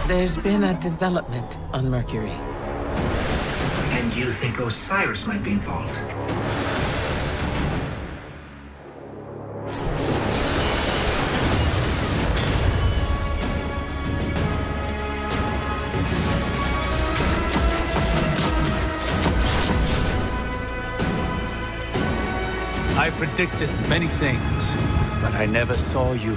There's been a development on Mercury. And you think Osiris might be involved? I predicted many things, but I never saw you.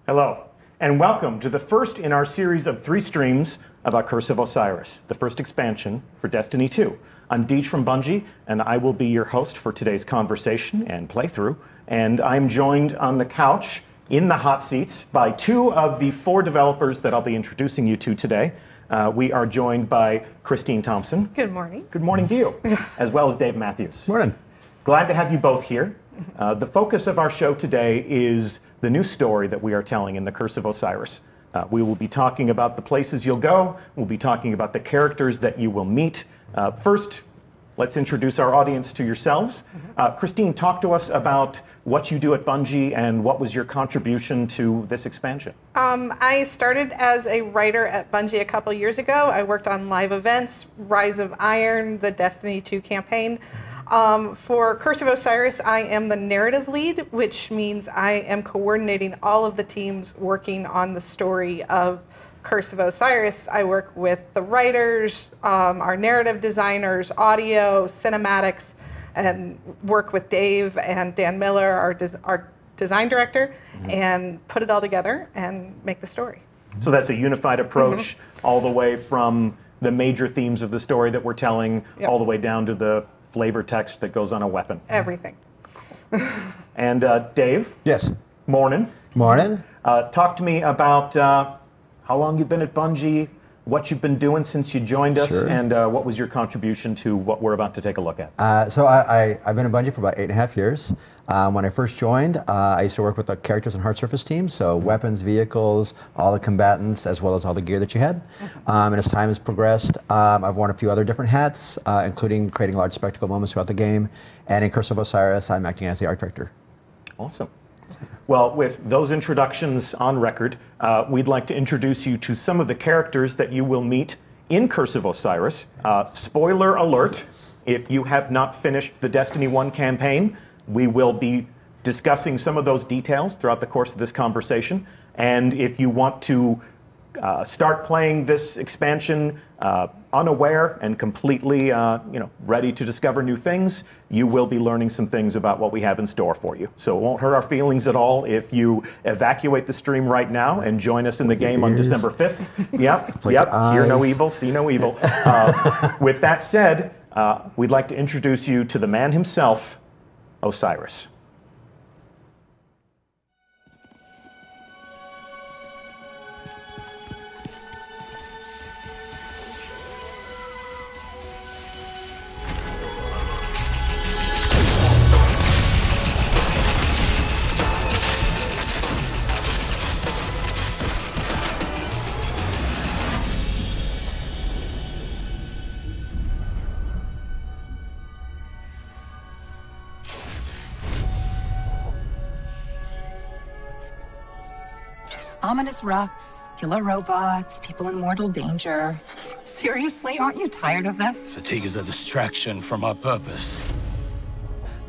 Hello, and welcome to the first in our series of 3 streams about Curse of Osiris, the first expansion for Destiny 2. I'm Deej from Bungie, and I will be your host for today's conversation and playthrough. And I'm joined on the couch in the hot seats by 2 of the 4 developers that I'll be introducing you to today. We are joined by Christine Thompson. Good morning. Good morning to you, as well as Dave Matthews. Morning. Glad to have you both here. The focus of our show today is the new story that we are telling in the Curse of Osiris. We will be talking about the places you'll go. We'll be talking about the characters that you will meet. First, let's introduce our audience to yourselves. Christine, talk to us about what you do at Bungie and what was your contribution to this expansion. I started as a writer at Bungie a couple years ago. I worked on live events, Rise of Iron, the Destiny 2 campaign. For Curse of Osiris, I am the narrative lead, which means I am coordinating all of the teams working on the story of Curse of Osiris. I work with the writers, our narrative designers, audio, cinematics, and work with Dave and Dan Miller, our design director, and put it all together and make the story. So that's a unified approach all the way from the major themes of the story that we're telling all the way down to the flavor text that goes on a weapon. Everything. And Dave? Yes. Morning. Morning. Talk to me about how long you've been at Bungie, what you've been doing since you joined us, and what was your contribution to what we're about to take a look at. So I've been at Bungie for about 8.5 years. When I first joined, I used to work with the characters and hard surface teams, so weapons, vehicles, all the combatants, as well as all the gear that you had. And as time has progressed, I've worn a few other different hats, including creating large spectacle moments throughout the game. And in Curse of Osiris, I'm acting as the art director. Awesome. Well, with those introductions on record, we'd like to introduce you to some of the characters that you will meet in Curse of Osiris. Spoiler alert, if you have not finished the Destiny 1 campaign, we will be discussing some of those details throughout the course of this conversation. And if you want to start playing this expansion unaware and completely ready to discover new things, you will be learning some things about what we have in store for you. So it won't hurt our feelings at all if you evacuate the stream right now and join us in the game on December 5th. Yep, hear no evil, see no evil. With that said, we'd like to introduce you to the man himself, Osiris. Ominous rocks, killer robots, people in mortal danger. Seriously, aren't you tired of this? Fatigue is a distraction from our purpose,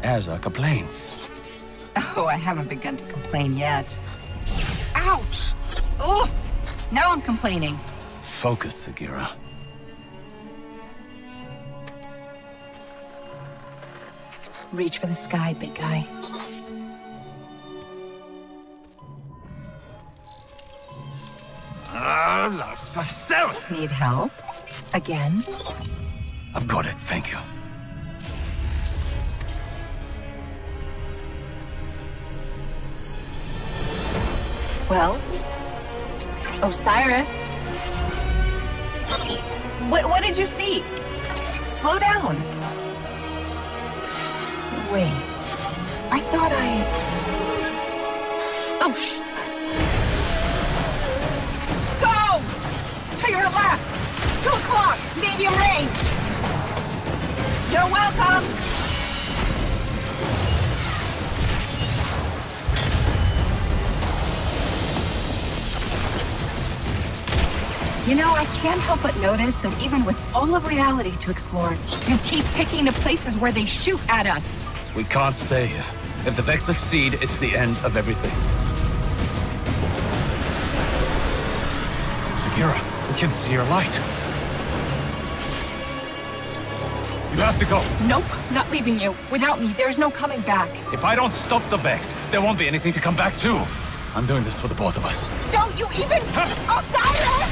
as are complaints. Oh, I haven't begun to complain yet. Ouch! Ugh! Now I'm complaining. Focus, Sagira. Reach for the sky, big guy. La facel! Need help? Again? I've got it, thank you. Well, Osiris. What did you see? Slow down. Wait. I thought Oh, Go! To your left! 2 o'clock! Medium range! You're welcome! You know, I can't help but notice that even with all of reality to explore, you keep picking the places where they shoot at us. We can't stay here. If the Vex succeed, it's the end of everything. Sakira, we can see your light. You have to go. Nope, not leaving you. Without me, there's no coming back. If I don't stop the Vex, there won't be anything to come back to. I'm doing this for the both of us. Don't you even... Osiris!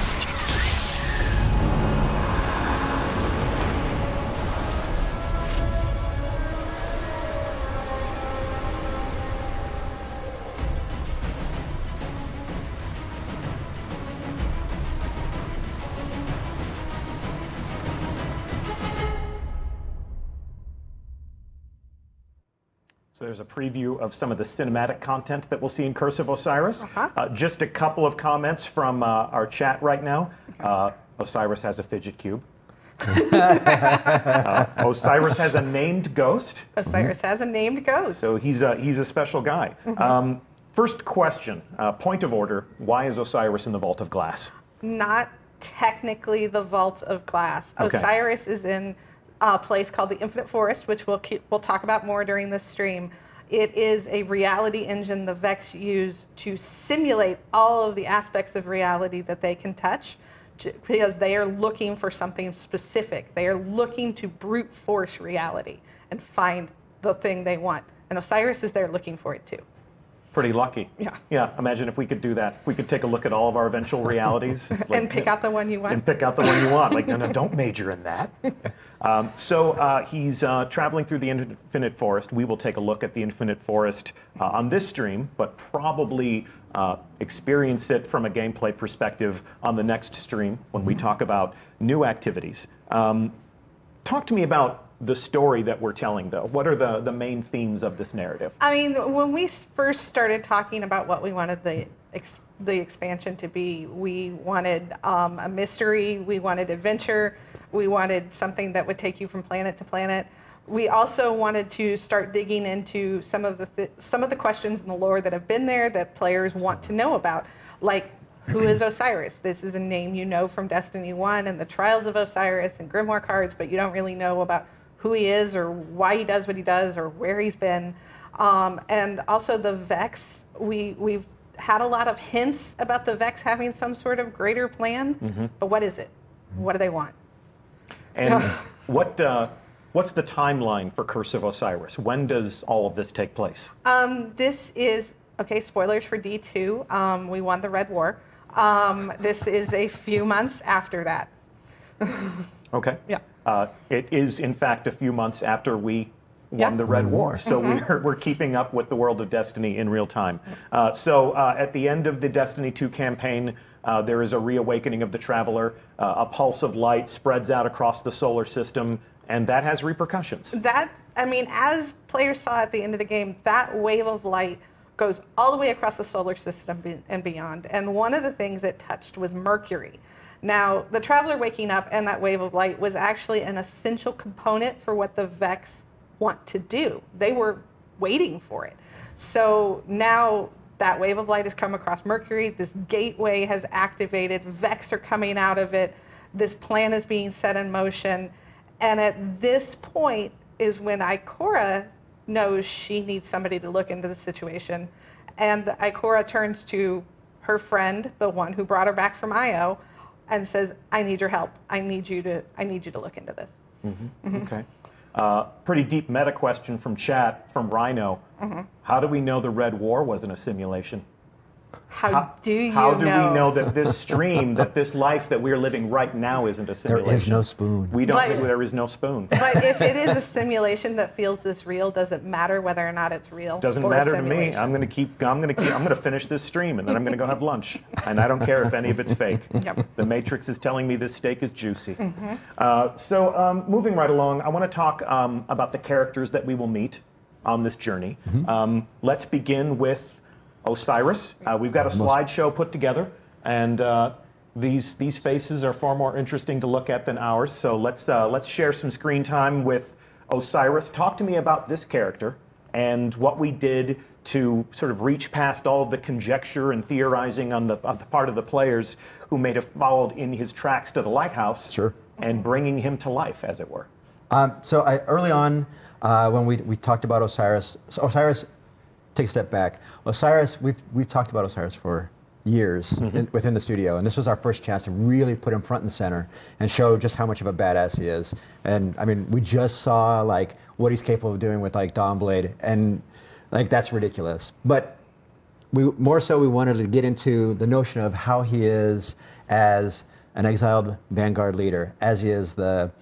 So there's a preview of some of the cinematic content that we'll see in Curse of Osiris. Just a couple of comments from our chat right now. Osiris has a fidget cube. Osiris has a named ghost. Osiris has a named ghost. So he's a special guy. First question, point of order, why is Osiris in the Vault of Glass? Not technically the Vault of Glass. Okay. Osiris is in a place called the Infinite Forest, which we'll talk about more during this stream. It is a reality engine the Vex use to simulate all of the aspects of reality that they can touch, because they are looking for something specific. They are looking to brute force reality and find the thing they want. And Osiris is there looking for it too. Pretty lucky. Yeah. Yeah, imagine if we could do that. We could take a look at all of our eventual realities. And pick out the one you want. And pick out the one you want. Like, no, don't major in that. He's traveling through the Infinite Forest. We will take a look at the Infinite Forest on this stream, but probably experience it from a gameplay perspective on the next stream when we talk about new activities. Talk to me about the story that we're telling, though. What are the main themes of this narrative? I mean, when we first started talking about what we wanted the expansion to be, we wanted a mystery, we wanted adventure, we wanted something that would take you from planet to planet. We also wanted to start digging into some of the questions in the lore that have been there that players want to know about, like, who is Osiris? This is a name you know from Destiny 1 and the Trials of Osiris and Grimoire cards, but you don't really know about who he is or why he does what he does or where he's been. And also the Vex, we've had a lot of hints about the Vex having some sort of greater plan, but what is it? What do they want? And what's the timeline for Curse of Osiris? When does all of this take place? This is, okay, spoilers for D2. We won the Red War. This is a few months after that. Okay. Yeah. It is, in fact, a few months after we won the Red War. So we're keeping up with the world of Destiny in real time. At the end of the Destiny 2 campaign, there is a reawakening of the Traveler. A pulse of light spreads out across the solar system, and that has repercussions. As players saw at the end of the game, that wave of light goes all the way across the solar system and beyond. And one of the things it touched was Mercury. Now, the Traveler waking up and that wave of light was actually an essential component for what the Vex want to do. They were waiting for it. So now that wave of light has come across Mercury, this gateway has activated, Vex are coming out of it, this plan is being set in motion, and at this point is when Ikora knows she needs somebody to look into the situation, and Ikora turns to her friend, the one who brought her back from Io, and says, I need your help. I need you to look into this. Okay. Pretty deep meta question from chat, from Rhino. How do we know the Red War wasn't a simulation? How do you How do know? we know that this stream, that this life that we're living right now isn't a simulation? There is no spoon. We don't think there is no spoon. But if it is a simulation that feels this real, does it matter whether or not it's real? Doesn't or a matter to me. simulation? I'm gonna finish this stream and then I'm gonna go have lunch. And I don't care if any of it's fake. Yep. The Matrix is telling me this steak is juicy. So moving right along, I want to talk about the characters that we will meet on this journey. Let's begin with Osiris. We've got a slideshow put together, and these faces are far more interesting to look at than ours. So let's share some screen time with Osiris. Talk to me about this character and what we did to sort of reach past all of the conjecture and theorizing on the part of the players who may have followed in his tracks to the lighthouse, Sure. and bringing him to life, as it were. So early on, when we talked about Osiris, take a step back. Osiris, we've talked about Osiris for years within the studio, and this was our first chance to really put him front and center and show just how much of a badass he is. And I mean, we just saw like what he's capable of doing with like Dawnblade, and like that's ridiculous. But we wanted to get into the notion of how he is as an exiled Vanguard leader, as he is the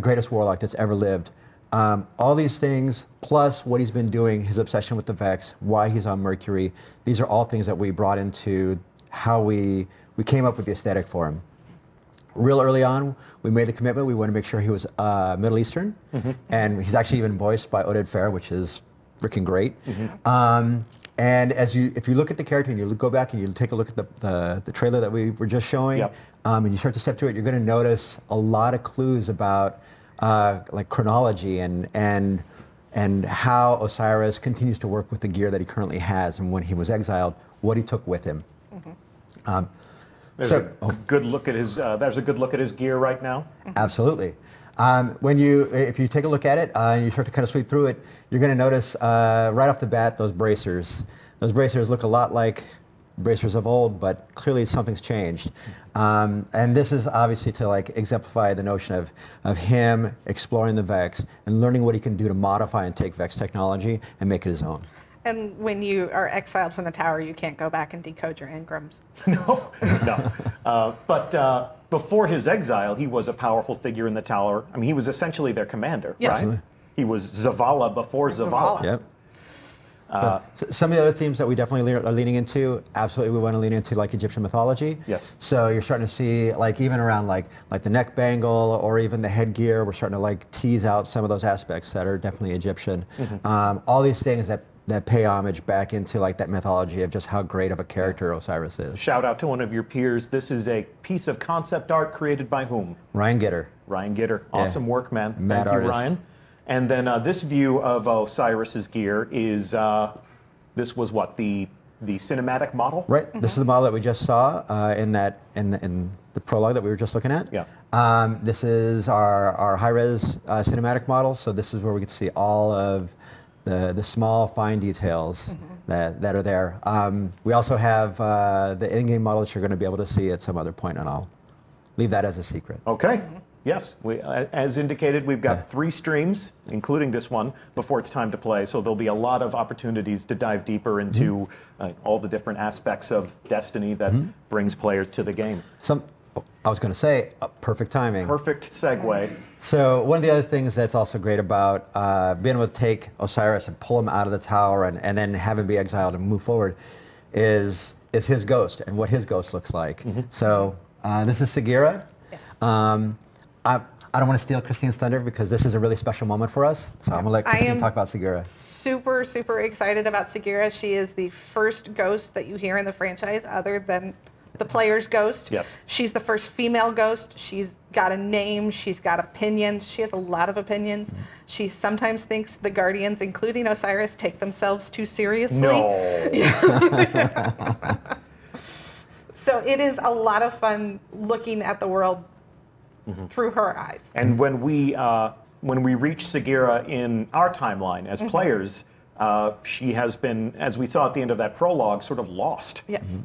greatest warlock that's ever lived. All these things, plus what he's been doing, his obsession with the Vex, why he's on Mercury, these are all things that we brought into how we came up with the aesthetic for him. Real early on, we made the commitment. We wanted to make sure he was Middle Eastern, and he's actually even voiced by Oded Fehr, which is freaking great. And if you look at the character and you go back and you take a look at the trailer that we were just showing, and you start to step through it, you're going to notice a lot of clues about like chronology and how Osiris continues to work with the gear that he currently has, and when he was exiled, what he took with him. There's a good look at his. There's a good look at his gear right now. Absolutely. If you take a look at it and you start to kind of sweep through it, you're going to notice right off the bat those bracers. Those bracers look a lot like bracers of old, but clearly something's changed. And this is obviously to like exemplify the notion of him exploring the Vex and learning what he can do to modify and take Vex technology and make it his own. And when you are exiled from the tower, you can't go back and decode your engrams. No. But before his exile, he was a powerful figure in the tower. I mean, he was essentially their commander, Yes. right? Absolutely. He was Zavala before Zavala. Yep. So some of the other themes that we definitely are leaning into, absolutely we want to lean into like Egyptian mythology. Yes. So you're starting to see like even around like the neck bangle or even the headgear, we're starting to like tease out some of those aspects that are definitely Egyptian. All these things that pay homage back into like that mythology of just how great of a character Osiris is. Shout out to one of your peers. This is a piece of concept art created by whom? Ryan Gitter. Ryan Gitter. Awesome work, man. Mad Thank you, artist. Ryan. And then this view of Osiris's gear is, this was what, the cinematic model? Right. This is the model that we just saw in the prologue that we were just looking at. Yeah. This is our high-res cinematic model. So this is where we get to see all of the small, fine details that are there. We also have the in-game model that you're going to be able to see at some other point, and I'll leave that as a secret. Okay. Yes, as indicated, we've got 3 streams, including this one, before it's time to play. So there'll be a lot of opportunities to dive deeper into all the different aspects of Destiny that brings players to the game. I was going to say, perfect timing. Perfect segue. So one of the other things that's also great about being able to take Osiris and pull him out of the tower and then have him be exiled and move forward is his ghost and what his ghost looks like. So this is Sagira. Yes. I don't want to steal Christine's thunder because this is a really special moment for us. So I'm going to let Christine talk about Sagira. Super, super excited about Sagira. She is the first ghost that you hear in the franchise other than the player's ghost. Yes. She's the first female ghost. She's got a name. She's got opinions. She has a lot of opinions. She sometimes thinks the Guardians, including Osiris, take themselves too seriously. No. So it is a lot of fun looking at the world through her eyes. And when we reach Sagira in our timeline as players, she has been, as we saw at the end of that prologue, sort of lost. Yes.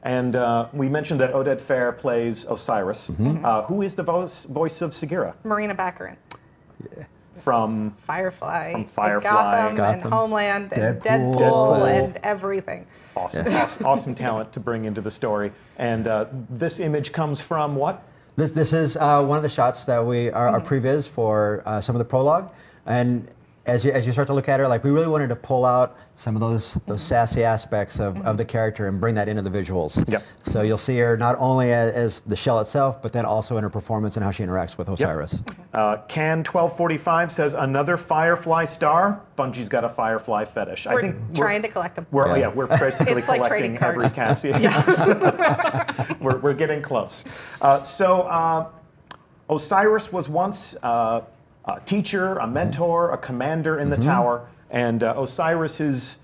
And we mentioned that Oded Fehr plays Osiris. Who is the voice of Sagira? Marina Baccarin. from Firefly, from Firefly, and Gotham, and Gotham, Homeland, and Deadpool. Deadpool, and everything. awesome, awesome talent to bring into the story. And this image comes from what? This is one of the shots that we are previs for some of the prologue, and as you start to look at her, like we really wanted to pull out some of those sassy aspects of the character and bring that into the visuals. Yep. So you'll see her not only as the shell itself, but then also in her performance and how she interacts with Osiris. Can 1245 says another Firefly star. Bungie's got a Firefly fetish. We're trying to collect them. We're basically It's like collecting trading cards. every cast. We're getting close. Osiris was once a teacher, a mentor, a commander in the tower, and Osiris's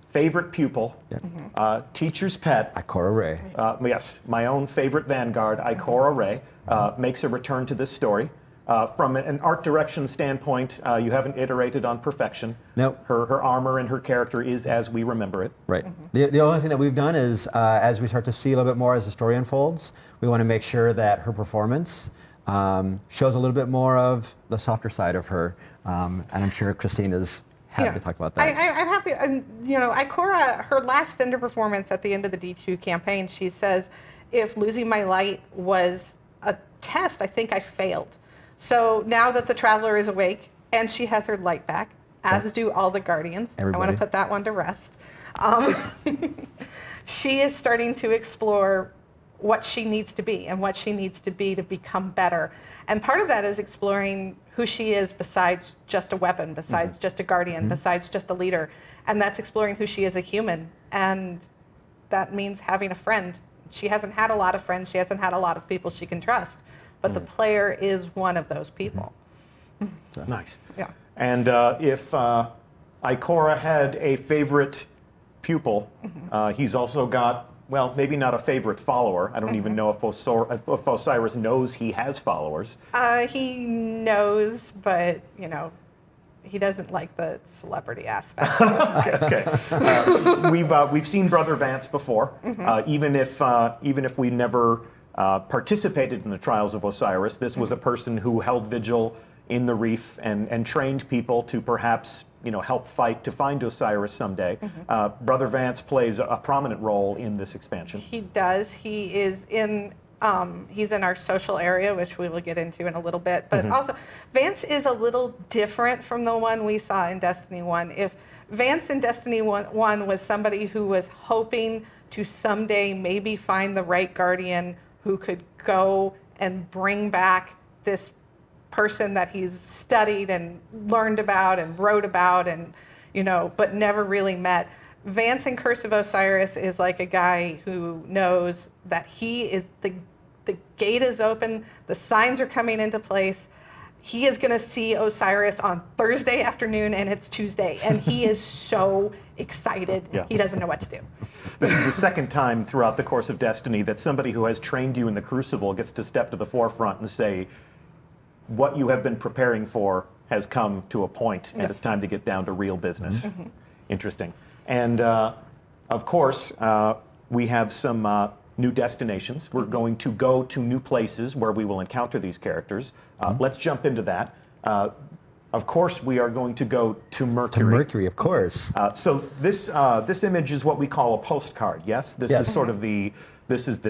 favorite pupil, teacher's pet. Ikora Ray. Yes, my own favorite vanguard, Ikora Ray, makes a return to this story. From an art direction standpoint, you haven't iterated on perfection. Nope. Her armor and her character is as we remember it. Right. The only thing that we've done is, as we start to see a little bit more as the story unfolds, we want to make sure that her performance shows a little bit more of the softer side of her. And I'm sure Christine is happy to talk about that. I'm happy. You know, Ikora, her last Fender performance at the end of the D2 campaign, she says, if losing my light was a test, I think I failed. So now that the Traveler is awake and she has her light back, as do all the Guardians, I want to put that one to rest. She is starting to explore what she needs to be and what she needs to be to become better. And part of that is exploring who she is besides just a weapon, besides just a Guardian, besides just a leader. And that's exploring who she is as a human. And that means having a friend. She hasn't had a lot of friends. She hasn't had a lot of people she can trust. But the player is one of those people. Nice. Yeah. And if Ikora had a favorite pupil, he's also got, well, maybe not a favorite follower. I don't even know if Osiris knows he has followers. He knows, but, you know, he doesn't like the celebrity aspect. Okay. We've seen Brother Vance before. Even if we never participated in the trials of Osiris, this was a person who held vigil in the reef and trained people to perhaps, you know, help fight to find Osiris someday. Brother Vance plays a prominent role in this expansion. He does. He is in. He's in our social area, which we will get into in a little bit. But also, Vance is a little different from the one we saw in Destiny 1. If Vance in Destiny 1 was somebody who was hoping to someday maybe find the right Guardian who could go and bring back this person that he's studied and learned about and wrote about and, you know, but never really met. Vance in Curse of Osiris is like a guy who knows that he is the gate is open, the signs are coming into place. He is going to see Osiris on Thursday afternoon and it's Tuesday, and he is so excited. He doesn't know what to do. This is the second time throughout the course of Destiny that somebody who has trained you in the Crucible gets to step to the forefront and say, what you have been preparing for has come to a point, and it's time to get down to real business. Interesting. And of course, we have some new destinations. We're going to go to new places where we will encounter these characters. Let's jump into that. Of course, we are going to go to Mercury. To Mercury, of course. So this image is what we call a postcard. Yes, this is sort of the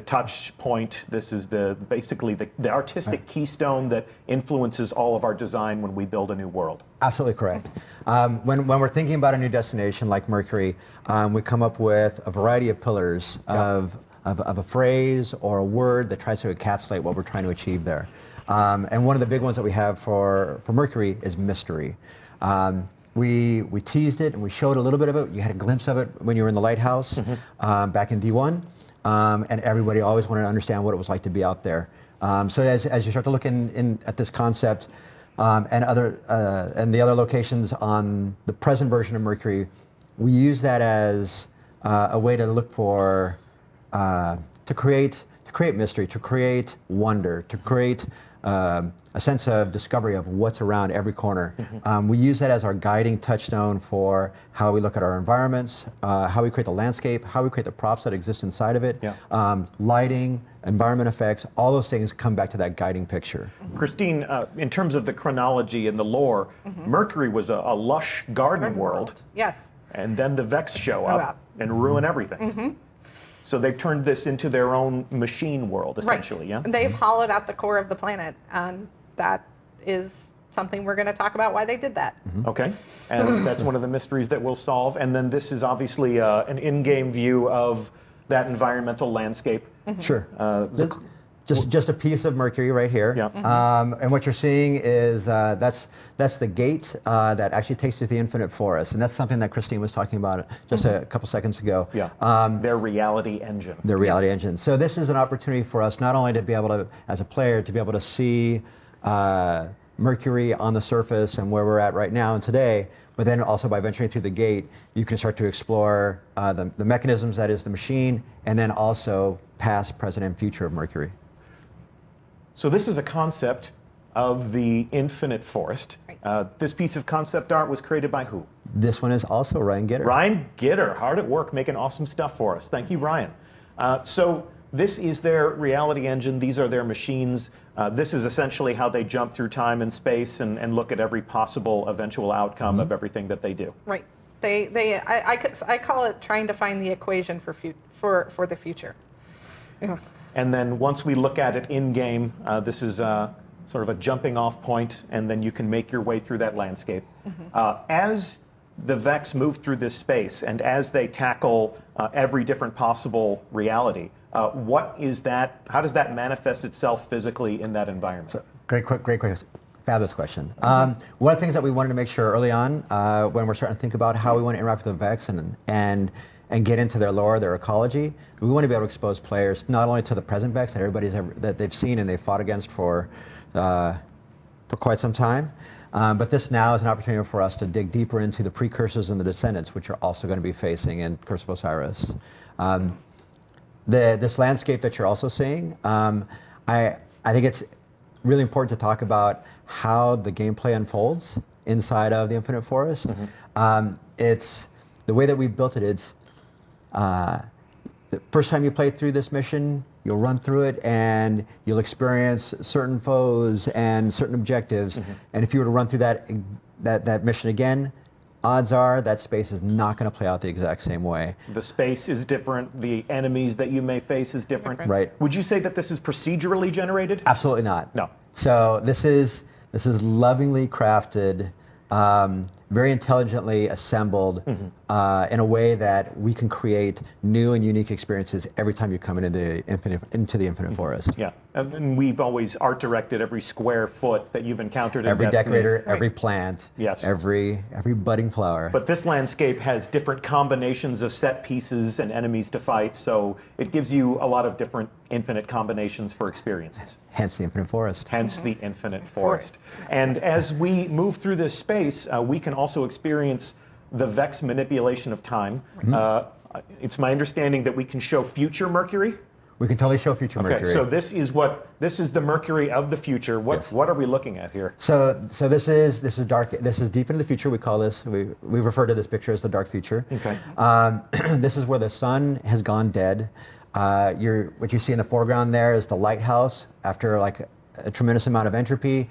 touch point. This is basically the artistic keystone that influences all of our design when we build a new world. Absolutely correct. When we're thinking about a new destination like Mercury, we come up with a variety of pillars of a phrase or a word that tries to encapsulate what we're trying to achieve there. And one of the big ones that we have for Mercury is mystery. We teased it and we showed a little bit of it. You had a glimpse of it when you were in the lighthouse back in D1. And everybody always wanted to understand what it was like to be out there. So as you start to look at this concept and the other locations on the present version of Mercury, we use that as a way to look for to create mystery, to create wonder, to create a sense of discovery of what's around every corner. We use that as our guiding touchstone for how we look at our environments, how we create the landscape, how we create the props that exist inside of it, lighting, environment effects, all those things come back to that guiding picture. Christine, in terms of the chronology and the lore, Mercury was a lush garden world. Yes. And then the Vex show up and ruin everything. So they've turned this into their own machine world, essentially, yeah? And they've hollowed out the core of the planet, and that is something we're going to talk about why they did that. Okay, and that's one of the mysteries that we'll solve. And then this is obviously an in-game view of that environmental landscape. Sure. Just a piece of Mercury right here. Yeah. And what you're seeing is that's the gate that actually takes you to the infinite forest. And that's something that Christine was talking about just a couple seconds ago. Yeah. Their reality engine. Their reality engine. So this is an opportunity for us not only to be able to, as a player, to be able to see Mercury on the surface and where we're at right now and today, but then also by venturing through the gate, you can start to explore the mechanisms that is the machine, and then also past, present, and future of Mercury. So this is a concept of the infinite forest. This piece of concept art was created by who? This one is also Ryan Gitter. Ryan Gitter, hard at work making awesome stuff for us. Thank you, Ryan. So this is their reality engine. These are their machines. This is essentially how they jump through time and space and look at every possible eventual outcome of everything that they do. Right. I call it trying to find the equation for the future. Yeah. And then once we look at it in-game, this is sort of a jumping off point, and then you can make your way through that landscape. As the Vex move through this space, and as they tackle every different possible reality, what is that? How does that manifest itself physically in that environment? So, great question. Fabulous question. One of the things that we wanted to make sure early on, when we're starting to think about how we want to interact with the Vex and get into their lore, their ecology, we want to be able to expose players not only to the present Vex that they've seen and they've fought against for quite some time, but this now is an opportunity for us to dig deeper into the precursors and the descendants, which are also going to be facing in Curse of Osiris. This landscape that you're also seeing, I think it's really important to talk about how the gameplay unfolds inside of the Infinite Forest. It's the way that we built it. The first time you play through this mission, you'll run through it and you'll experience certain foes and certain objectives. And if you were to run through that mission again, odds are that space is not going to play out the exact same way. The space is different. The enemies that you may face is different. Right. Would you say that this is procedurally generated? Absolutely not. No. So this is lovingly crafted, very intelligently assembled in a way that we can create new and unique experiences every time you come into the Infinite Forest. Yeah, and we've always art directed every square foot that you've encountered. Every decorator, every plant, yes, every budding flower. But this landscape has different combinations of set pieces and enemies to fight, so it gives you a lot of different infinite combinations for experiences. Hence the Infinite Forest. Hence the Infinite Forest. And as we move through this space, we can also experience the Vex manipulation of time. It's my understanding that we can show future Mercury. We can totally show future Mercury. Okay, so this is the Mercury of the future. What are we looking at here? So this is dark. This is deep into the future. We call this. We refer to this picture as the dark future. Okay. This is where the sun has gone dead. What you see in the foreground there is the lighthouse. After like a tremendous amount of entropy,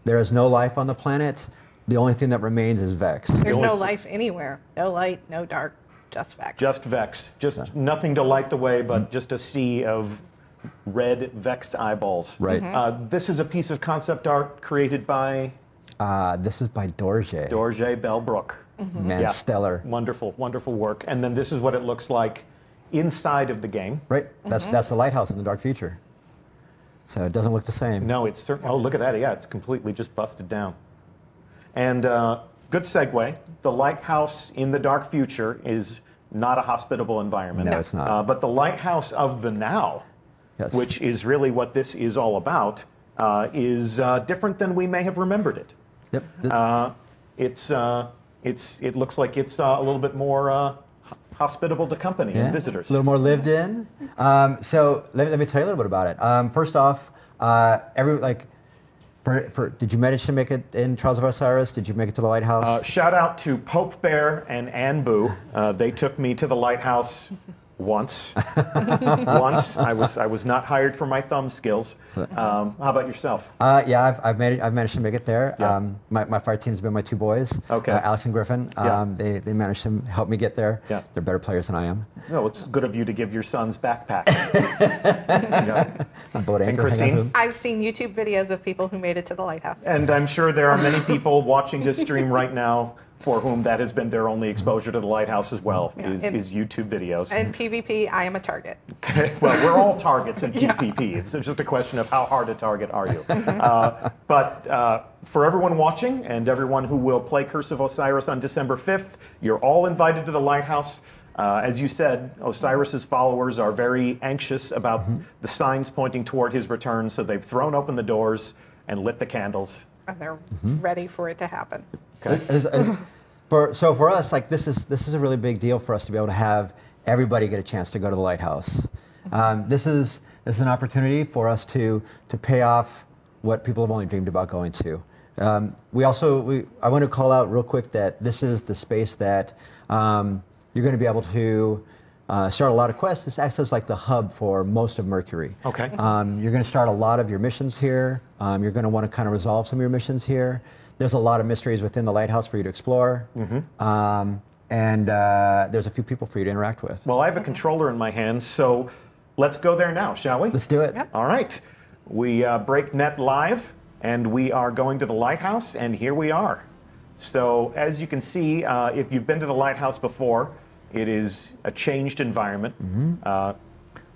there is no life on the planet. The only thing that remains is Vex. There's no life anywhere. No light, no dark, just Vex. Just Vex. Just nothing to light the way, but just a sea of red Vexed eyeballs. Right. This is a piece of concept art created by? This is by Dorje. Dorje Bellbrook. Man, stellar. Wonderful, wonderful work. And then this is what it looks like inside of the game. Right. That's the lighthouse in the dark future. So it doesn't look the same. No, it's certainly. Oh, look at that. Yeah, it's completely just busted down. And good segue. The lighthouse in the dark future is not a hospitable environment. No, it's not. But the lighthouse of the now, which is really what this is all about, is different than we may have remembered it. Yep. It looks like it's a little bit more hospitable to company and visitors. A little more lived in. So let me tell you a little bit about it. First off, Did you manage to make it in Trials of Osiris? Did you make it to the lighthouse? Shout out to Pope Bear and Anbu. They took me to the lighthouse once. Once. I was not hired for my thumb skills. How about yourself? Yeah, I've managed to make it there. Yeah. My fire team's been my two boys, Okay. Alex and Griffin. Yeah. They managed to help me get there. Yeah. They're better players than I am. No, it's good of you to give your sons backpacks. Yeah. Boat And anchor, hang on to Christine? them. I've seen YouTube videos of people who made it to the lighthouse. And I'm sure there are many people watching this stream right now for whom that has been their only exposure to the lighthouse as well, Yeah. is YouTube videos. In PvP, I am a target. Well, we're all targets in PvP. It's just a question of how hard a target are you. But for everyone watching and everyone who will play Curse of Osiris on December 5th, you're all invited to the lighthouse. As you said, Osiris's followers are very anxious about the signs pointing toward his return, so they've thrown open the doors and lit the candles. And they're ready for it to happen. So for us, like this is a really big deal for us to be able to have everybody get a chance to go to the lighthouse. This is an opportunity for us to pay off what people have only dreamed about going to. I want to call out real quick that this is the space that you're going to be able to start a lot of quests. This acts as like the hub for most of Mercury. Okay. You're going to start a lot of your missions here. You're going to want to kind of resolve some of your missions here. There's a lot of mysteries within the lighthouse for you to explore. And there's a few people for you to interact with. Well, I have a controller in my hands, so let's go there now, shall we? Let's do it. Yep. All right. We break net live, and we are going to the lighthouse, and here we are. So as you can see, if you've been to the lighthouse before, it is a changed environment. A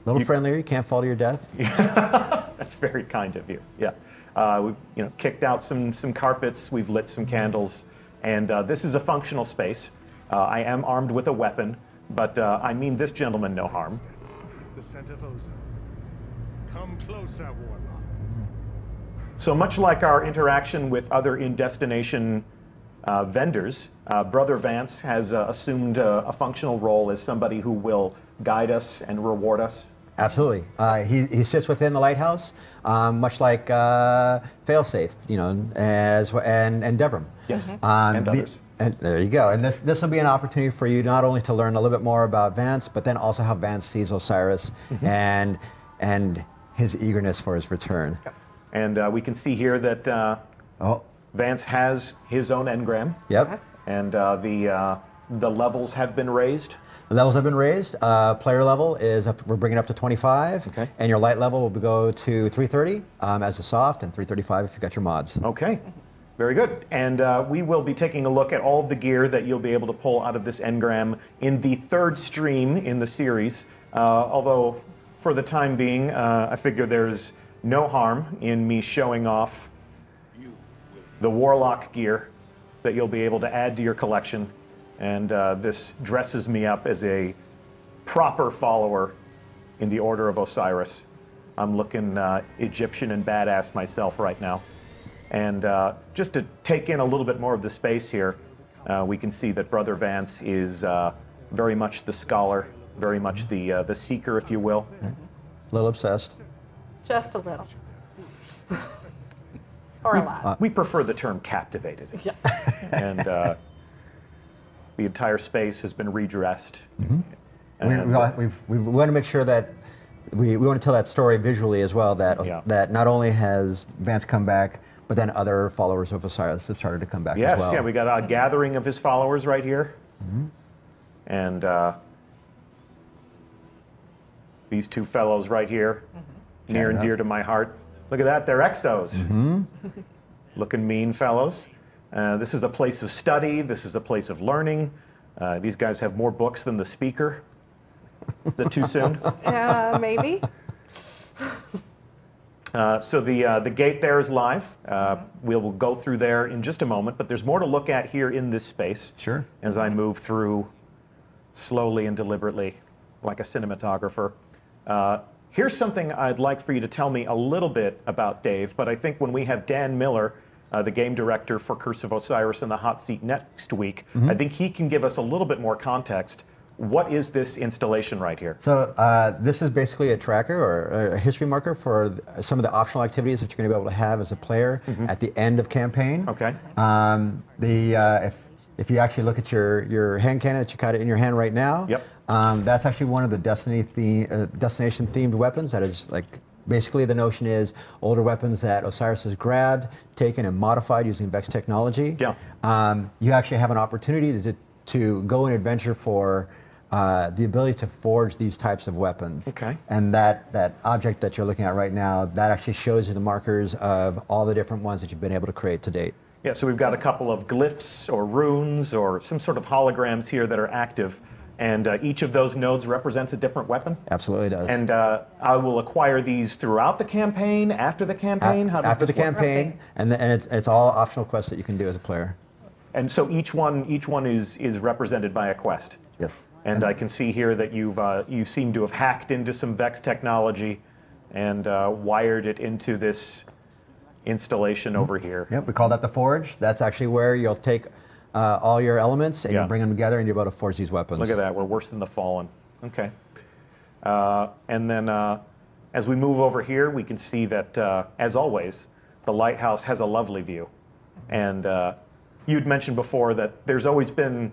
little friendlier, you can't fall to your death. That's very kind of you. Yeah. We've kicked out some carpets, we've lit some candles, and this is a functional space. I am armed with a weapon, but I mean this gentleman no harm. The scent of ozone. Come closer, warlock. So much like our interaction with other in-destination vendors, Brother Vance has assumed a functional role as somebody who will guide us and reward us. Absolutely. He sits within the lighthouse, much like Failsafe, and Devram. Yes, and others. And there you go. And this will be an opportunity for you not only to learn a little bit more about Vance, but then also how Vance sees Osiris and his eagerness for his return. And we can see here that Vance has his own engram. Yep. And the levels have been raised. The levels have been raised. Player level is up, we're bringing it up to 25. Okay. And your light level will go to 330 as a soft, and 335 if you got your mods. Okay. Very good. And we will be taking a look at all of the gear that you'll be able to pull out of this engram in the third stream in the series. Although, for the time being, I figure there's no harm in me showing off the Warlock gear that you'll be able to add to your collection. And this dresses me up as a proper follower in the Order of Osiris. I'm looking Egyptian and badass myself right now. And just to take in a little bit more of the space here, we can see that Brother Vance is very much the scholar, very much the seeker, if you will. A little obsessed. Just a little. Or a lot. We prefer the term captivated. Yes. And the entire space has been redressed. We want to make sure that we want to tell that story visually as well, that not only has Vance come back, but then other followers of Osiris have started to come back as well. Yes, we got a gathering of his followers right here. And these two fellows right here, near and dear to my heart. Look at that, they're exos. Looking mean fellows. This is a place of study, this is a place of learning. These guys have more books than the speaker. Is that too soon? Maybe. So the gate there is live. We will go through there in just a moment, but there's more to look at here in this space. Sure. As I move through slowly and deliberately, like a cinematographer. Here's something I'd like for you to tell me a little bit about Dave, but I think when we have Dan Miller, the game director for Curse of Osiris, in the hot seat next week, I think he can give us a little bit more context what is this installation right here? So this is basically a tracker or a history marker for some of the optional activities that you're going to be able to have as a player at the end of campaign. Okay. If you actually look at your hand cannon that you got it in your hand right now, Yep. That's actually one of the destination themed weapons. That is like basically the notion is older weapons that Osiris has grabbed, taken, and modified using Vex technology. Yeah. You actually have an opportunity to go and adventure for the ability to forge these types of weapons. Okay. And that object that you're looking at right now, that actually shows you the markers of all the different ones that you've been able to create to date. Yeah, so we've got a couple of glyphs or runes or some sort of holograms here that are active, and each of those nodes represents a different weapon? Absolutely does. And I will acquire these throughout the campaign, after the campaign? How does after this the work? campaign, and it's all optional quests that you can do as a player. And so each one is represented by a quest? Yes. And I can see here that you seem to have hacked into some Vex technology and wired it into this installation over here. Yep, we call that the forge. That's actually where you'll take all your elements and you bring them together and you're able to forge these weapons. Look at that, we're worse than the Fallen. Okay. And then as we move over here, we can see that, as always, the lighthouse has a lovely view. And you'd mentioned before that there's always been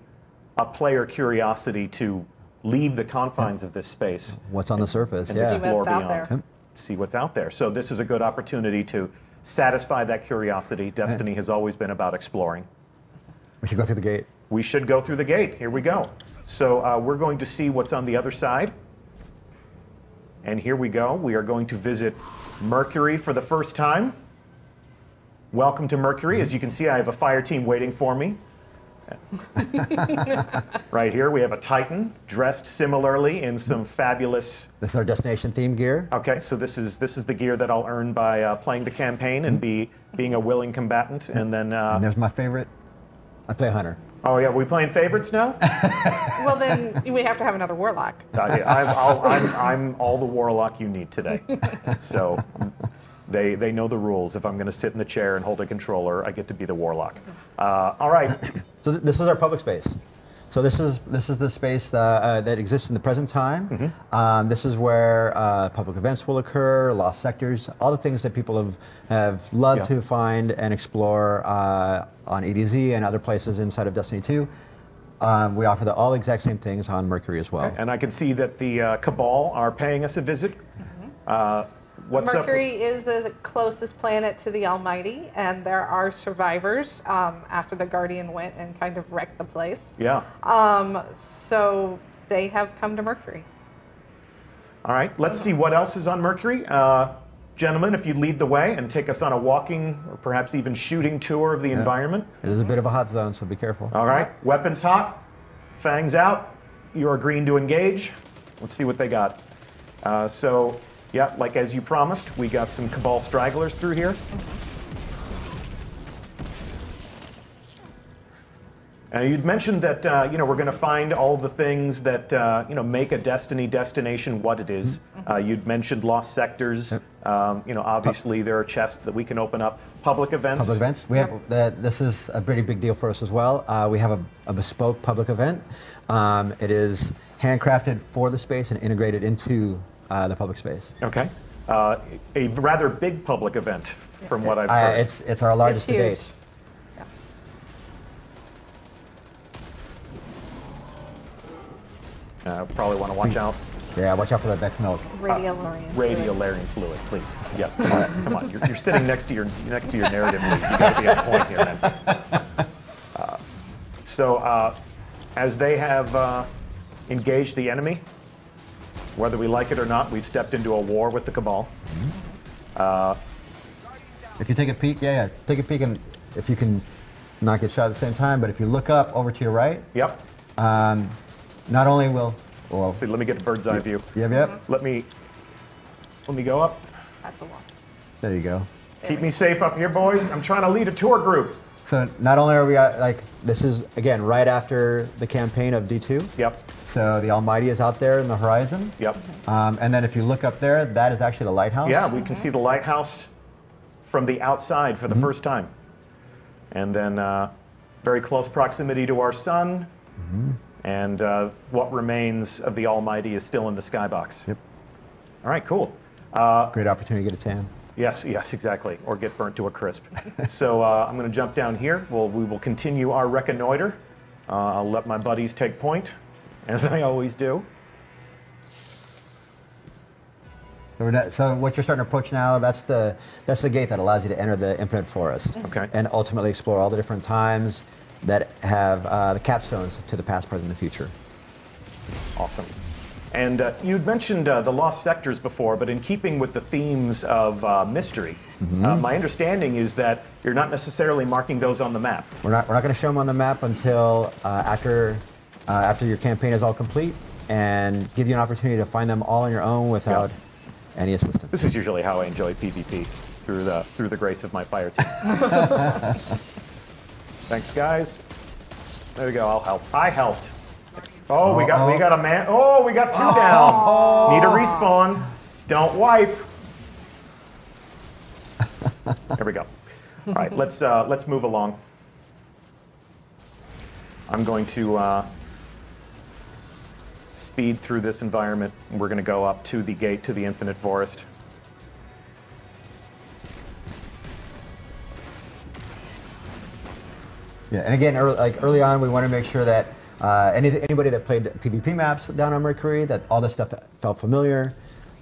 a player curiosity to leave the confines of this space. What's on the surface, and yeah. explore See what's out beyond. there. See what's out there. So this is a good opportunity to satisfy that curiosity. Destiny has always been about exploring. We should go through the gate. We should go through the gate. Here we go. So we're going to see what's on the other side. And here we go. We are going to visit Mercury for the first time. Welcome to Mercury. As you can see, I have a fire team waiting for me. Right here, we have a Titan dressed similarly in some fabulous... This is our destination theme gear. Okay, so this is the gear that I'll earn by playing the campaign and being a willing combatant, and then... And there's my favorite. I play Hunter. Oh yeah, we playing favorites now? Well, then we have to have another warlock. I'm all the warlock you need today. So they know the rules. If I'm going to sit in the chair and hold a controller, I get to be the warlock. All right. So this is our public space. So this is the space that exists in the present time. This is where public events will occur, lost sectors, all the things that people have loved to find and explore on EDZ and other places inside of Destiny 2. We offer all the exact same things on Mercury as well. Okay. And I can see that the Cabal are paying us a visit. What's Mercury is the closest planet to the Almighty, and there are survivors after the Guardian went and kind of wrecked the place. Yeah. So they have come to Mercury. All right, let's see what else is on Mercury. Gentlemen, if you'd lead the way and take us on a walking or perhaps even shooting tour of the environment. It is a bit of a hot zone, so be careful. All right, weapons hot, fangs out. You are green to engage. Let's see what they got. Yeah, like as you promised, we got some Cabal stragglers through here. You'd mentioned that we're going to find all the things that make a Destiny destination what it is. You'd mentioned lost sectors. Obviously there are chests that we can open up. Public events. Public events. We have this is a pretty big deal for us as well. We have a bespoke public event. It is handcrafted for the space and integrated into the public space. Okay. A rather big public event, from what I've heard. It's our largest to date. Probably want to watch out. Yeah, watch out for that Vex Milk. Radiolarian fluid, please. Yes, come on, come on. You're sitting next to your narrative. You got to be on point here, man. As they have engaged the enemy, whether we like it or not, we've stepped into a war with the Cabal. If you take a peek, take a peek, and if you can not get shot at the same time, but if you look up over to your right, yep. Not only will, well, let's see, let me get a bird's eye view. Yep. Let me go up. That's a lot. There you go. Keep me safe up here, boys. I'm trying to lead a tour group. So not only are we this is again right after the campaign of D2. Yep. So the Almighty is out there in the horizon. Yep. And then if you look up there, that is actually the lighthouse. Yeah, we can see the lighthouse from the outside for the first time. And then very close proximity to our sun. And what remains of the Almighty is still in the skybox. Yep. All right, cool. Great opportunity to get a tan. Yes, exactly. Or get burnt to a crisp. So I'm going to jump down here. We will continue our reconnoiter. I'll let my buddies take point, as I always do. So what you're starting to approach now, that's the gate that allows you to enter the Infinite Forest. Okay. And ultimately explore all the different times that have the capstones to the past, present, and the future. Awesome. And you'd mentioned the lost sectors before, but in keeping with the themes of mystery, my understanding is that you're not necessarily marking those on the map. We're not going to show them on the map until after your campaign is all complete, and give you an opportunity to find them all on your own without any assistance. This is usually how I enjoy PvP, through the grace of my fire team. Thanks, guys. There we go. I'll help. I helped. Oh, we got a man. Oh, we got 2 down. Need a respawn. Don't wipe. There we go. All right, let's move along. I'm going to speed through this environment. We're going to go up to the gate to the Infinite Forest. Yeah, and again, early on, we want to make sure that anybody that played PvP maps down on Mercury, that all this stuff felt familiar.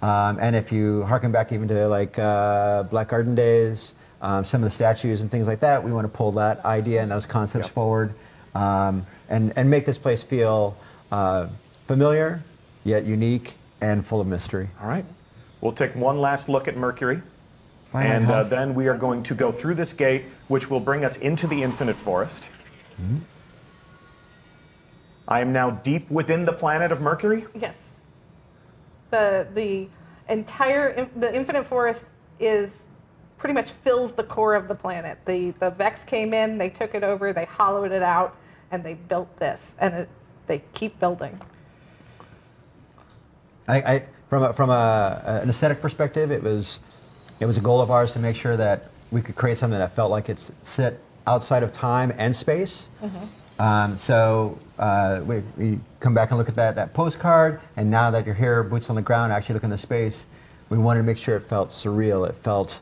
And if you harken back even to Black Garden days, some of the statues and things like that, we want to pull that idea and those concepts forward, and make this place feel familiar, yet unique and full of mystery. All right. We'll take one last look at Mercury. And then we are going to go through this gate, which will bring us into the Infinite Forest. I am now deep within the planet of Mercury. Yes. The Infinite Forest is pretty much fills the core of the planet. The Vex came in, they took it over, they hollowed it out, and they built this, and they keep building. From an aesthetic perspective, it was a goal of ours to make sure that we could create something that felt like it's sit outside of time and space. So we come back and look at that postcard, and now that you're here, boots on the ground, actually looking at the space, we wanted to make sure it felt surreal, it felt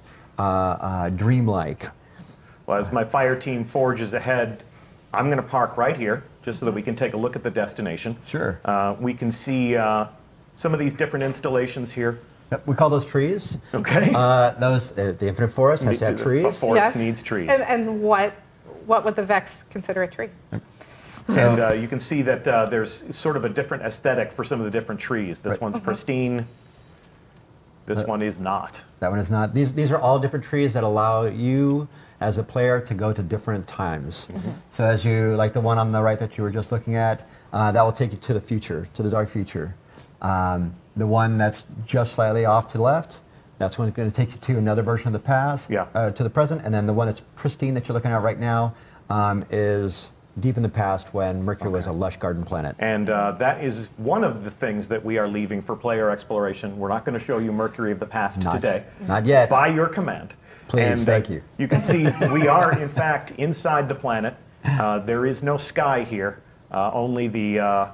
dreamlike. Well, as my fire team forges ahead, I'm going to park right here, just so that we can take a look at the destination. Sure. We can see some of these different installations here. Yep, we call those trees. Okay. The Infinite Forest has to have trees. The forest needs trees. And what would the Vex consider a tree? So, and you can see that there's sort of a different aesthetic for some of the different trees. This one's pristine. This one is not. That one is not. These are all different trees that allow you as a player to go to different times. So as you, like the one on the right that you were just looking at, that will take you to the future, to the dark future. The one that's just slightly off to the left, that's one that's going to take you to another version of the past, to the present. And then the one that's pristine that you're looking at right now is deep in the past when Mercury was a lush garden planet. And that is one of the things that we are leaving for player exploration. We're not going to show you Mercury of the past today. Not yet. By your command. Please, and, thank you. You can see we are, in fact, inside the planet. There is no sky here, only the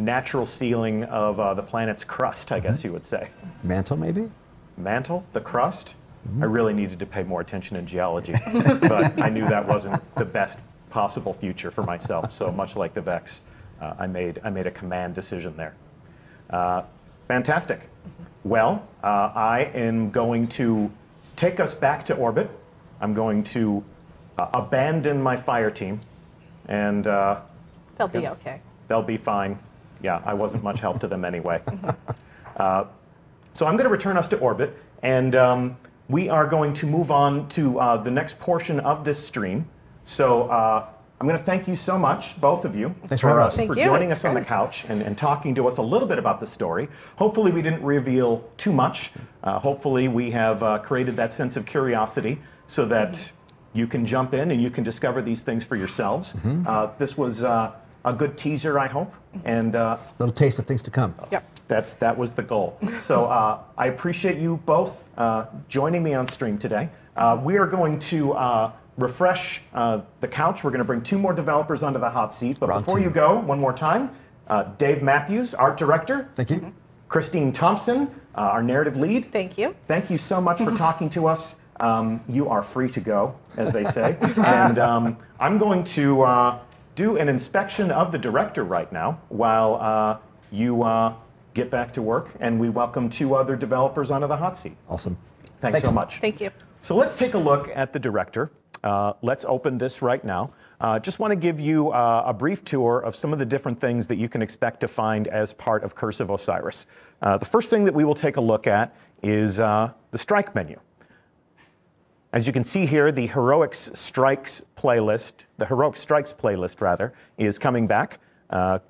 natural ceiling of the planet's crust, I guess you would say. Mantle, maybe? Mantle? The crust? I really needed to pay more attention in geology, but I knew that wasn't the best possible future for myself. So much like the Vex, I made a command decision there. Fantastic. Well, I am going to take us back to orbit. I'm going to abandon my fire team, and They'll be okay. They'll be fine. Yeah, I wasn't much help to them anyway. So I'm going to return us to orbit, and we are going to move on to the next portion of this stream. So I'm going to thank you so much, both of you, for joining us on the couch and talking to us a little bit about the story. Hopefully we didn't reveal too much. Hopefully we have created that sense of curiosity so that you can jump in and you can discover these things for yourselves. This was a good teaser, I hope. And little taste of things to come. Yep. That was the goal. So I appreciate you both joining me on stream today. We are going to refresh the couch. We're going to bring 2 more developers onto the hot seat. But Round before 2. you go, one more time, Dave Matthews, art director. Thank you. Christine Thompson, our narrative lead. Thank you. Thank you so much for talking to us. You are free to go, as they say. And I'm going to do an inspection of the director right now while you get back to work, and we welcome 2 other developers onto the hot seat. Awesome. Thanks so much. Thank you. So let's take a look at the director. Let's open this right now. Just want to give you a brief tour of some of the different things that you can expect to find as part of Curse of Osiris. The first thing that we will take a look at is the strike menu. As you can see here, the Heroic Strikes playlist, is coming back.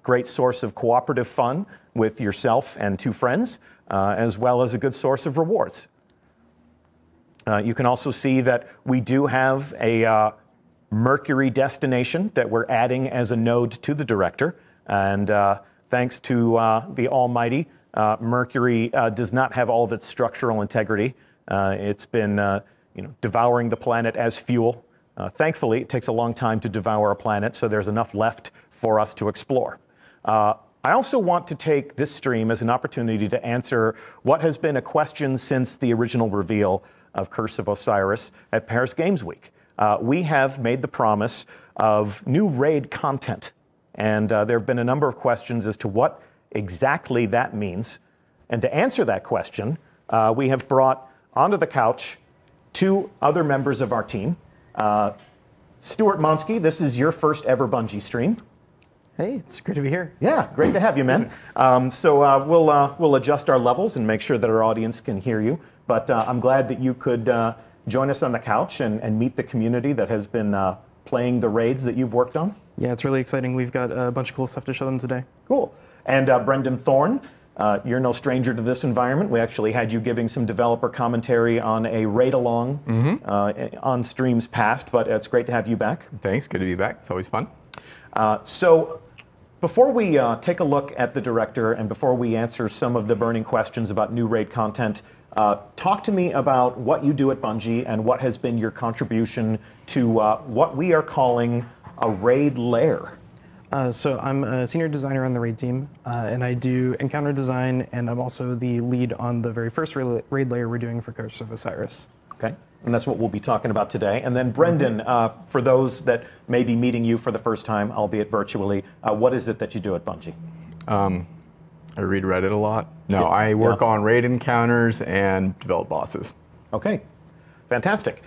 Great source of cooperative fun with yourself and 2 friends, as well as a good source of rewards. You can also see that we do have a Mercury destination that we're adding as a node to the director. And thanks to the almighty, Mercury does not have all of its structural integrity. It's been devouring the planet as fuel. Thankfully, it takes a long time to devour a planet, so there's enough left for us to explore. I also want to take this stream as an opportunity to answer what has been a question since the original reveal of Curse of Osiris at Paris Games Week. We have made the promise of new raid content, and there have been a number of questions as to what exactly that means. And to answer that question, we have brought onto the couch 2 other members of our team. Stuart Monsky, this is your first ever Bungie stream. Hey, it's great to be here. Yeah, great to have you, man. We'll adjust our levels and make sure that our audience can hear you. But I'm glad that you could join us on the couch and meet the community that has been playing the raids that you've worked on. Yeah, it's really exciting. We've got a bunch of cool stuff to show them today. Cool. And Brendan Thorne, you're no stranger to this environment. We actually had you giving some developer commentary on a raid-along on streams past, but it's great to have you back. Thanks, good to be back. It's always fun. So before we take a look at the director and before we answer some of the burning questions about new raid content, talk to me about what you do at Bungie and what has been your contribution to what we are calling a raid lair. So I'm a senior designer on the raid team, and I do encounter design, and I'm also the lead on the very first raid layer we're doing for Curse of Osiris. Okay, and that's what we'll be talking about today. And then Brendan, for those that may be meeting you for the first time, albeit virtually, what is it that you do at Bungie? I read Reddit a lot. No, I work on raid encounters and develop bosses. Okay, fantastic.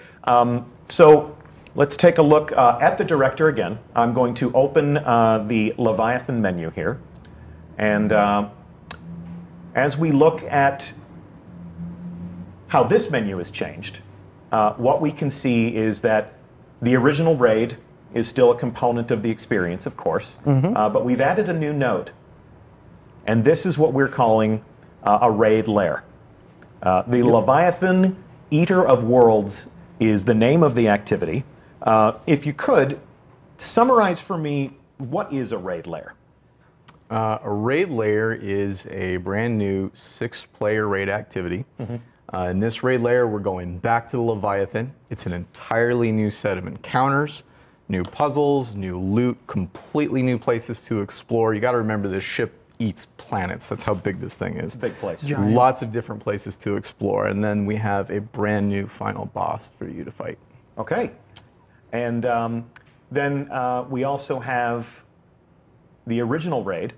So let's take a look at the director again. I'm going to open the Leviathan menu here. And as we look at how this menu has changed, what we can see is that the original raid is still a component of the experience, of course, but we've added a new node. And this is what we're calling a raid lair. The Leviathan Eater of Worlds is the name of the activity. If you could, summarize for me, what is a raid lair? A raid lair is a brand new 6-player raid activity. In this raid lair, we're going back to the Leviathan. It's an entirely new set of encounters, new puzzles, new loot, completely new places to explore. You got to remember this ship eats planets. That's how big this thing is. Big place. Lots of different places to explore. And then we have a brand new final boss for you to fight. Okay. And then we also have the original raid.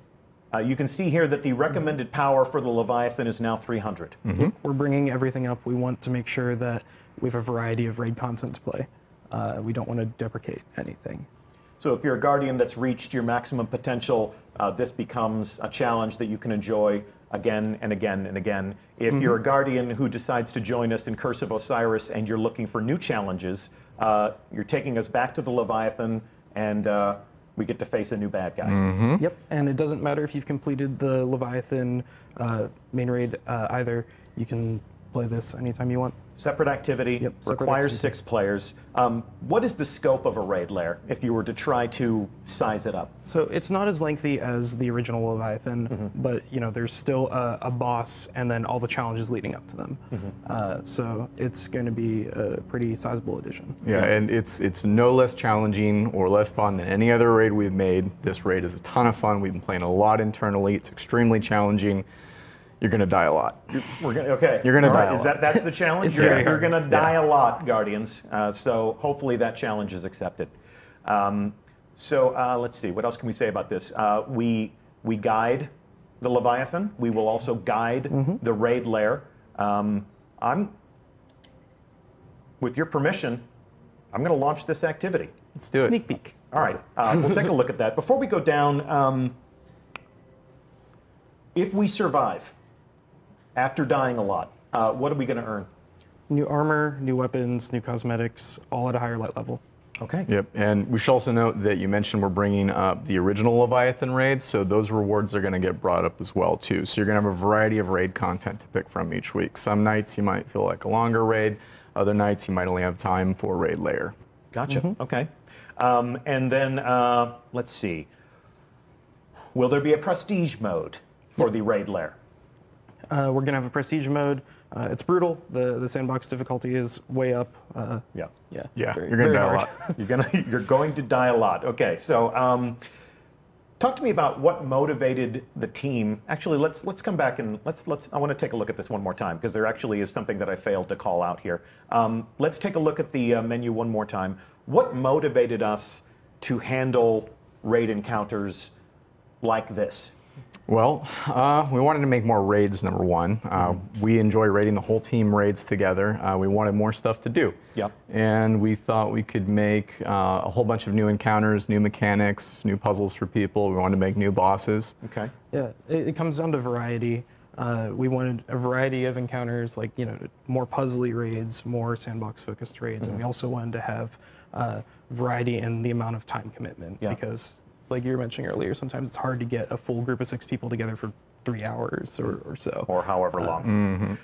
You can see here that the recommended power for the Leviathan is now 300. We're bringing everything up. We want to make sure that we have a variety of raid content to play. We don't want to deprecate anything. So if you're a Guardian that's reached your maximum potential, this becomes a challenge that you can enjoy again and again and again. If you're a Guardian who decides to join us in Curse of Osiris and you're looking for new challenges, you're taking us back to the Leviathan, and we get to face a new bad guy. Yep, and it doesn't matter if you've completed the Leviathan main raid either. You can play this anytime you want. Separate activity, Yep, separate requires activity. 6 players. What is the scope of a raid lair if you were to try to size it up? So it's not as lengthy as the original Leviathan, but there's still a boss and then all the challenges leading up to them. So it's going to be a pretty sizable edition. Yeah, and it's no less challenging or less fun than any other raid we've made. This raid is a ton of fun. We've been playing a lot internally. It's extremely challenging. You're going to die a lot. Okay. You're going to die a Is lot. that's the challenge? It's very You're hard. going to die a lot, Guardians. So hopefully that challenge is accepted. Let's see. What else can we say about this? We guide the Leviathan. We will also guide the raid lair. With your permission, I'm going to launch this activity. Let's do it. Sneak peek. All right. We'll take a look at that. Before we go down, if we survive after dying a lot, what are we going to earn? New armor, new weapons, new cosmetics, all at a higher light level. Okay. Yep, and we should also note that you mentioned we're bringing up the original Leviathan raids, so those rewards are going to get brought up as well too. So you're going to have a variety of raid content to pick from each week. Some nights you might feel like a longer raid, other nights you might only have time for raid lair. Gotcha. Okay. And then let's see. Will there be a prestige mode for the raid lair? We're going to have a prestige mode. It's brutal. The sandbox difficulty is way up. Yeah. Yeah, very- you're going to very die hard. a lot. You're going to die a lot. Okay. So talk to me about what motivated the team. Actually, let's come back and I want to take a look at this one more time because there actually is something that I failed to call out here. Let's take a look at the menu one more time. What motivated us to handle raid encounters like this? Well, we wanted to make more raids, number one. We enjoy raiding the whole team raids together. We wanted more stuff to do. Yep. And we thought we could make a whole bunch of new encounters, new mechanics, new puzzles for people. We wanted to make new bosses. Okay. Yeah, it comes down to variety. We wanted a variety of encounters, like more puzzly raids, more sandbox-focused raids, and we also wanted to have variety in the amount of time commitment because, like you were mentioning earlier, sometimes it's hard to get a full group of 6 people together for 3 hours or so, or however long.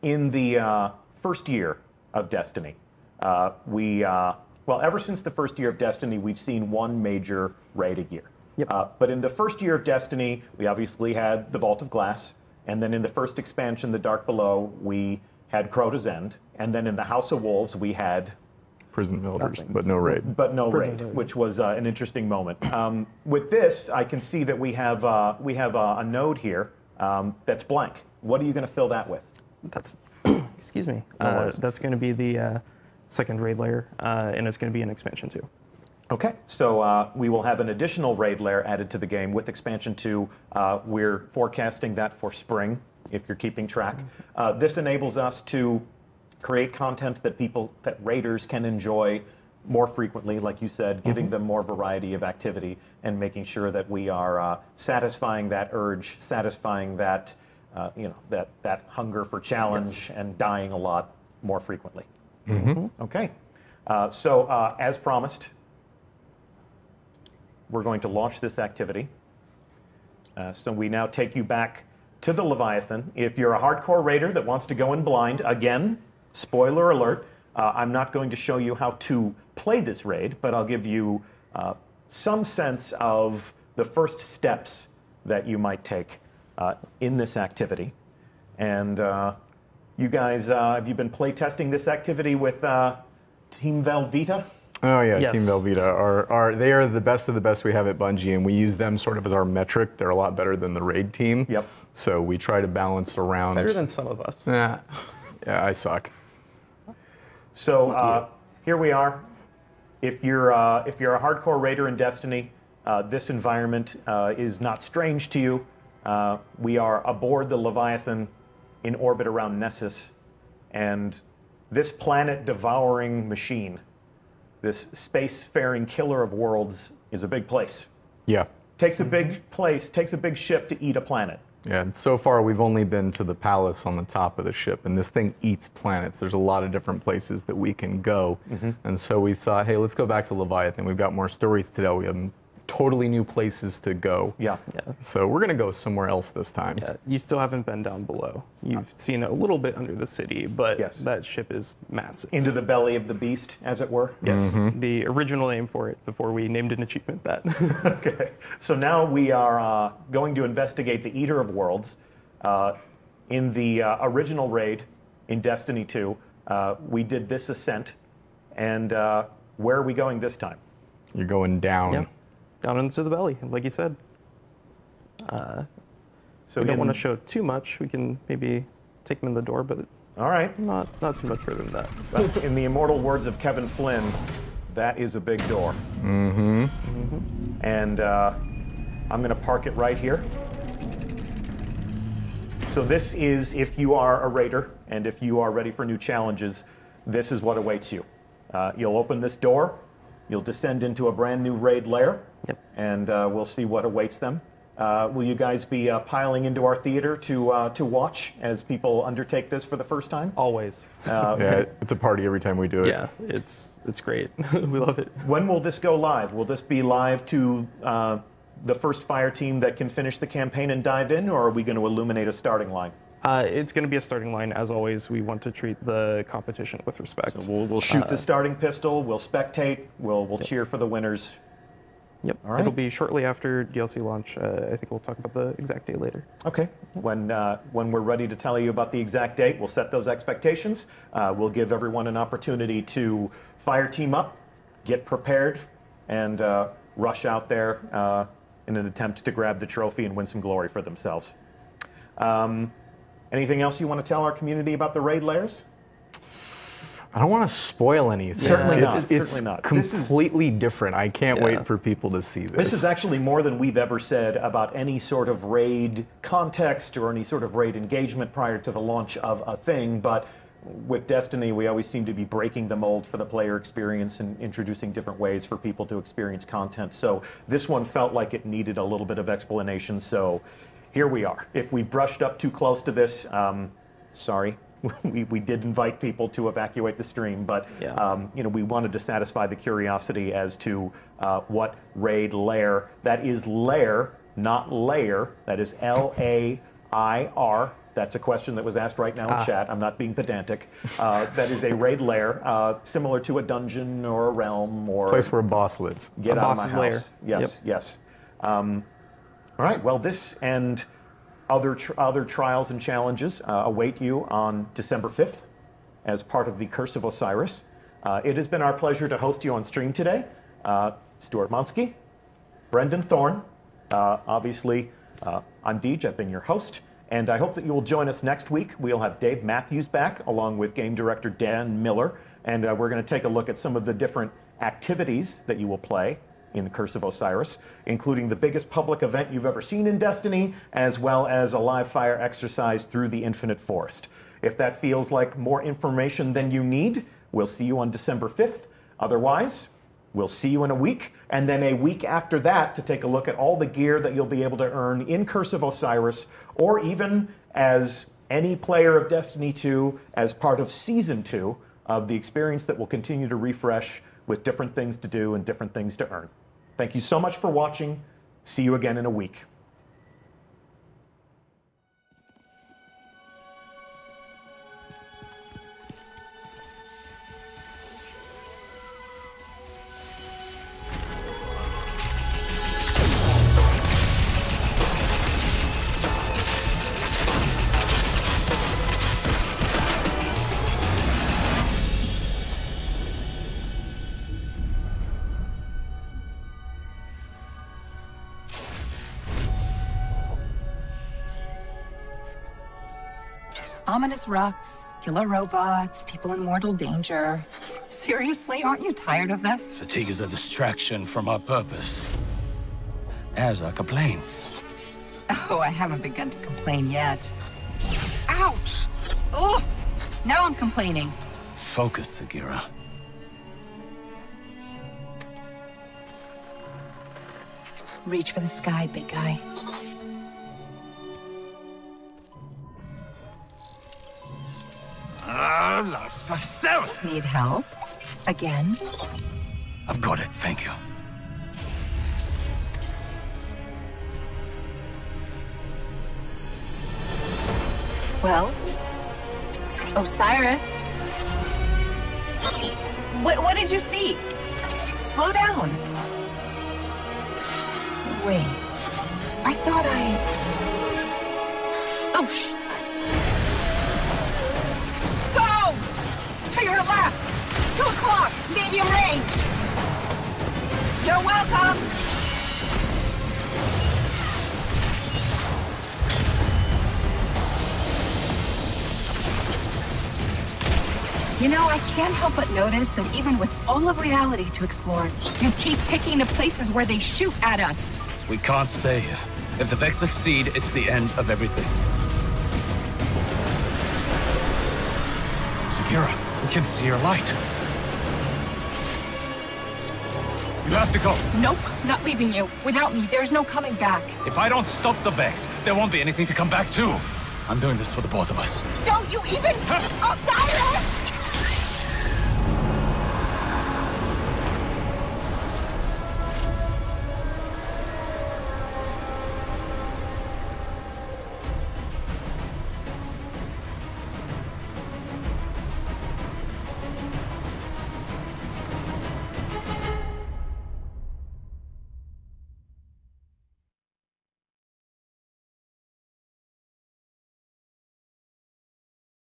In the first year of Destiny, ever since the first year of Destiny, we've seen one major raid a year. Yep. But in the first year of Destiny, we obviously had the Vault of Glass, and then in the first expansion, The Dark Below, we had Crota's End, and then in the House of Wolves, we had Prison Builders, but no raid. Raid, which was an interesting moment. With this, I can see that we have a node here that's blank. What are you going to fill that with? That's, excuse me, that's going to be the second raid layer, and it's going to be an expansion too. Okay, so we will have an additional raid layer added to the game with expansion 2. We're forecasting that for spring, if you're keeping track. This enables us to create content that raiders can enjoy more frequently, like you said, giving them more variety of activity and making sure that we are satisfying that urge, satisfying that that hunger for challenge and dying a lot more frequently. Okay, so as promised, we're going to launch this activity. So we now take you back to the Leviathan. If you're a hardcore raider that wants to go in blind, again, spoiler alert, I'm not going to show you how to play this raid, but I'll give you some sense of the first steps that you might take in this activity. And you guys, have you been play testing this activity with Team Velveeta? Oh yeah, Yes. Team Velveeta they are the best of the best we have at Bungie, and we use them sort of as our metric. They're a lot better than the raid team. Yep. So we try to balance around. Better than some of us. Yeah, I suck. So here we are. If you're a hardcore raider in Destiny, this environment is not strange to you. We are aboard the Leviathan in orbit around Nessus, and this planet-devouring machine, this space-faring killer of worlds, is a big place. Yeah. Takes a big place, takes a big ship to eat a planet. Yeah, and so far we've only been to the palace on the top of the ship, and this thing eats planets. There's a lot of different places that we can go, and so we thought, hey, let's go back to Leviathan. We've got more stories to tell. We have totally new places to go. Yeah. So we're going to go somewhere else this time. Yeah, you still haven't been down below. You've seen a little bit under the city, but that ship is massive. Into the belly of the beast, as it were? Yes, the original name for it before we named an achievement that. Okay, so now we are going to investigate the Eater of Worlds. In the original raid in Destiny 2, we did this ascent, and where are we going this time? You're going down. Yep. Down into the belly, like you said. So we don't want to show too much. We can maybe take them in the door, but all right, not too much further than that. But in the immortal words of Kevin Flynn, that is a big door. And I'm going to park it right here. So this is, if you are a raider and if you are ready for new challenges, this is what awaits you. You'll open this door, you'll descend into a brand new raid lair, and we'll see what awaits them. Will you guys be piling into our theater to watch as people undertake this for the first time? Always. Yeah, it's a party every time we do it. Yeah, it's great. We love it. When will this go live? Will this be live to the first fire team that can finish the campaign and dive in, or are we going to illuminate a starting line? It's going to be a starting line. As always, we want to treat the competition with respect. So we'll shoot the starting pistol, we'll spectate, we'll cheer for the winners. Yep. All right. It'll be shortly after DLC launch. I think we'll talk about the exact date later. Okay. When we're ready to tell you about the exact date, we'll set those expectations. We'll give everyone an opportunity to fire team up, get prepared, and rush out there in an attempt to grab the trophy and win some glory for themselves. Anything else you want to tell our community about the raid lairs? I don't want to spoil anything. Certainly not. It's Certainly not. completely different. I can't wait for people to see this. This is actually more than we've ever said about any sort of raid context or any sort of raid engagement prior to the launch of a thing, but with Destiny, we always seem to be breaking the mold for the player experience and introducing different ways for people to experience content. So this one felt like it needed a little bit of explanation, so here we are. If we've brushed up too close to this, sorry. We did invite people to evacuate the stream, but you know, we wanted to satisfy the curiosity as to what raid lair. That is lair, not lair. That is L-A-I-R. That's a question that was asked right now in chat. I'm not being pedantic. That is a raid lair, similar to a dungeon or a realm or place where a boss lives. Get a out boss's of my house. lair. Yes, yes. All right. Well, this and other trials and challenges await you on December 5th as part of the Curse of Osiris. It has been our pleasure to host you on stream today. Stuart Monsky, Brendan Thorne, obviously I'm Deej, I've been your host, and I hope that you will join us next week. We'll have Dave Matthews back along with game director Dan Miller, and we're going to take a look at some of the different activities that you will play in the Curse of Osiris, including the biggest public event you've ever seen in Destiny, as well as a live fire exercise through the Infinite Forest. If that feels like more information than you need, we'll see you on December 5th. Otherwise, we'll see you in a week, and then a week after that to take a look at all the gear that you'll be able to earn in Curse of Osiris, or even as any player of Destiny 2 as part of Season 2 of the experience that will continue to refresh with different things to do and different things to earn. Thank you so much for watching. See you again in a week. Ominous rocks, killer robots, people in mortal danger. Seriously, aren't you tired of this? Fatigue is a distraction from our purpose, as are complaints. Oh, I haven't begun to complain yet. Ouch! Ugh! Now I'm complaining. Focus, Sagira. Reach for the sky, big guy. Need help? Again? I've got it, thank you. Well, Osiris. What did you see? Slow down. Wait. I thought Oh, Go! To your left! 2 o'clock! Medium range! You're welcome! You know, I can't help but notice that even with all of reality to explore, you keep picking the places where they shoot at us. We can't stay here. If the Vex succeed, it's the end of everything. Sakira, we can see your light. You have to go. Nope, not leaving you. Without me, there's no coming back. If I don't stop the Vex, there won't be anything to come back to. I'm doing this for the both of us. Don't you even...